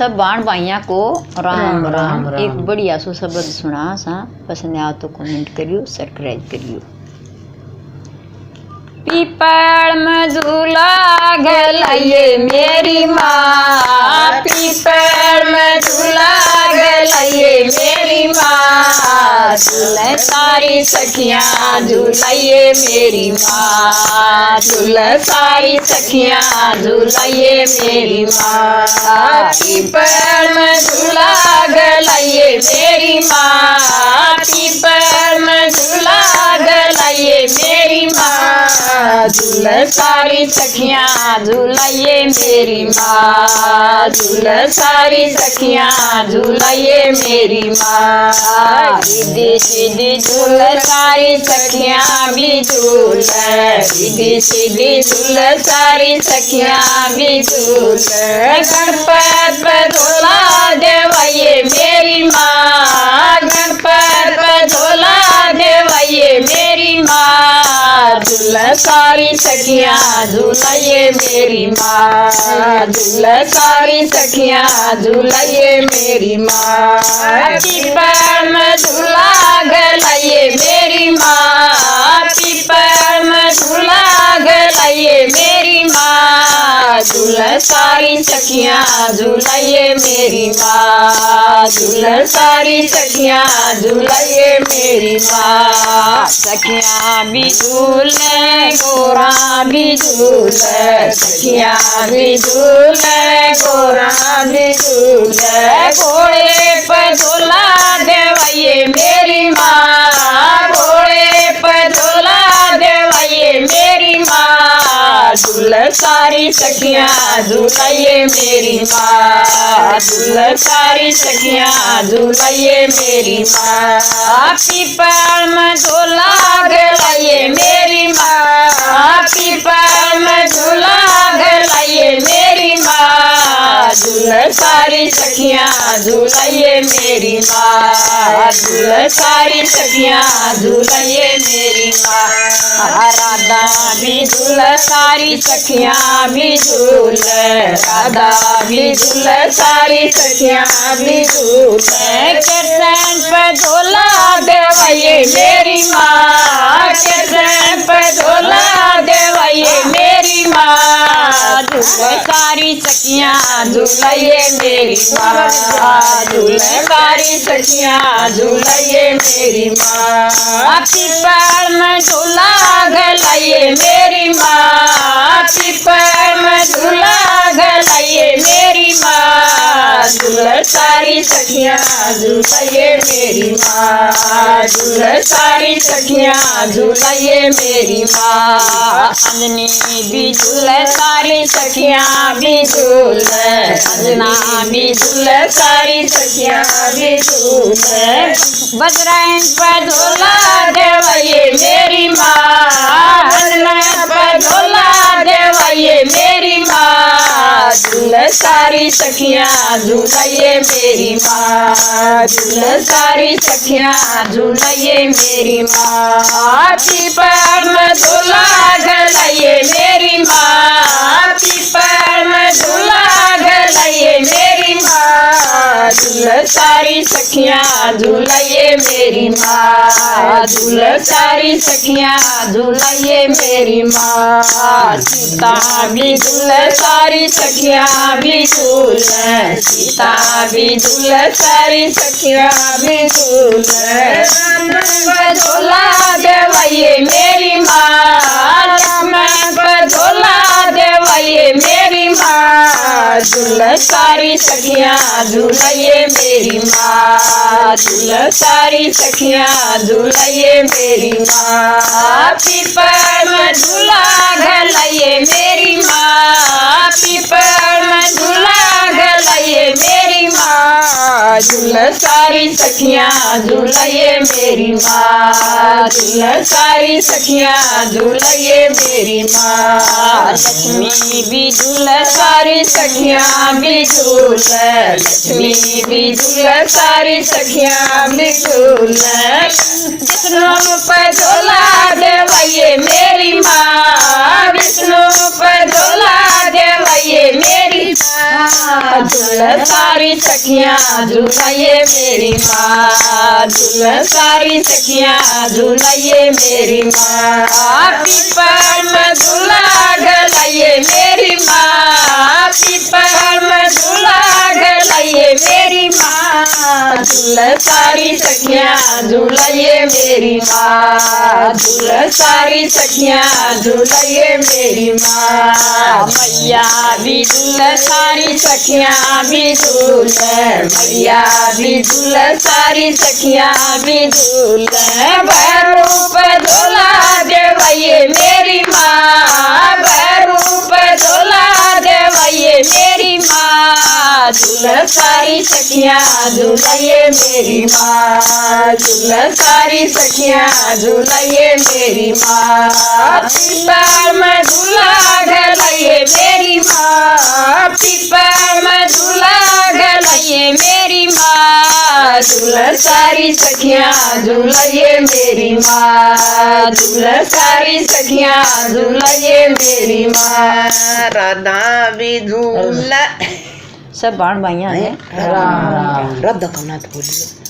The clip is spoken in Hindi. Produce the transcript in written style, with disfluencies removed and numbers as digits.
सब बाण भाइया को राम राम। एक बढ़िया सो शब्द सुना सा, पसंद आया तो कमेंट करियो, सब्सक्राइब करियो। पीपल में झूला गलाइए मेरी माँ, पीपल में झूला गलाइए मेरी माँ, झूले सारी सखियाँ झूलाइए मेरी माँ, झूले सारी सखियाँ झूलाइए मेरी माँ। पीपल में झूला गलाइए मेरी माँ, पीपल में झूला गलाइए मेरी माँ, झूले सारी सखियाँ झूलाइए मेरी माँ, झूले सारी सखियाँ झूलाइए मेरी माँ। सीधी सीधी झूले सारी सखियाँ भी झूले, सीधी सीधी झूले सारी सखियाँ भी झूले। गणपत पे झूला देवाइए मेरी माँ, गणपत पे झूला देवाइए मेरी माँ, झूले सारी सखियाँ झूलाइए मेरी माँ, झूले सारी सखियाँ झूलाइए मेरी माँ। पीपल में झूला गलाइए मेरी माँ, पीपल में झूला गलाइए मेरी माँ, झूले सारी सखियाँ झूलाइए मेरी माँ, झूले सारी सखियाँ झूलाइए मेरी माँ। सखियाँ भी झूले गोरा भी झूले, सखियाँ भी झूले गोरा भी झूले। घोड़े पर झूला देवाइए मेरी माँ, घोड़े पर झूला देवाइए मेरी माँ, झूले सारी सखियाँ झूलाइए मेरी माँ, झूले सारी सखियाँ झूलाइए मेरी माँ। पीपल में झूला गलाइए मेरी माँ, पीपल में झूला गलाइए मेरी माँ, झूले सारी सखियाँ झूलाइए मेरी माँ, झूले सारी सखियाँ झूलाइए मेरी माँ। राधा भी झूले सारी सखियाँ भी झूले, राधा भी झूले सारी सखियाँ भी झूले। कृष्ण पे झूला देवाइए मेरी माँ, कृष्ण पे झूला देवाइए मेरी माँ, झूले सारी सखियाँ झूलाइए मेरी माँ, झूले सारी सखियाँ झूलाइए मेरी माँ। पीपल में झूला गलाइए मेरी माँ, पीपल में झूला गलाइए मेरी माँ, झूले सारी सखियाँ झूलाइए मेरी माँ, झूले सारी सखियाँ झूलाइए मेरी माँ। अंजनी भी झूले सारी सखियाँ भी झूले, अंजना भी झूले सारी सखियाँ भी झूले। बजरंग पर झूला देवाइए मेरी माँ, अंजना पर झूला देवाइए मेरी माँ, झूले सारी सखियाँ झूलाइए मेरी माँ, झूले सारी सखियाँ झूलाइए मेरी माँ। पीपल में झूला गलाइए मेरी माँ, पीपल में झूला गलाइए मेरी माँ, झूले सारी सखियाँ झूलाइए मेरी माँ, झूले सारी सखियाँ झूलाइए मेरी माँ। सीता भी झूले सारी सखियाँ भी झूले, सीता भी झूले सारी सखियाँ भी झूले। झूला देवाइए मेरी माँ, लक्ष्मण पर झूला देवाइए मेरी माँ, झूले सारी सखियाँ झूलाइए मेरी माँ, झूले सारी सखियाँ झूलाइए मेरी माँ। पीपल में झूला गलाइए मेरी माँ, पीपल में झूला गलाइए मेरी माँ, झूले सारी सखियाँ झूलाइए मेरी माँ, झूले सारी सखियाँ झूलाइए मेरी माँ। लक्ष्मी भी झूले सारी सखियाँ भी झूले, लक्ष्मी भी झूले सारी सखियाँ भी झूले। विष्णु पर झूला देवाइए मेरी माँ, विष्णु पर झूला देवाइए मेरी माँ, झूल सारी सखियाँ झूलाइए मेरी माँ, झूल सारी सखियाँ झूलाइए मेरी माँ। पीपल में झूला गलाइए मेरी माँ, पीपल में झूला गलाइए मेरी माँ। झूल सारी सखियाँ झूलाइए मेरी माँ, झूल सारी सखियाँ झूलाइए मेरी माँ। मैया भी झूल सारी सखियाँ भी झूल, मैया भी झूल सारी सखियाँ भी झूल। भैरूप झूला देवैये मेरी माँ, भैरूप झूला देवैये मेरी माँ। झूल सारी सखियाँ झूलाइए मेरी माँ, झूल सारी सखियाँ झूलाइए मेरी माँ। पीपल में झूला गलाइए मेरी माँ, पीपल में झूला गलाइए मेरी माँ। झूल सारी सखियाँ झूलाइए मेरी माँ, झूल सारी सखियाँ झूलाइए मेरी माँ। राधा भी झूला सब बाण बाइया है। राधा करना तो बोलिए।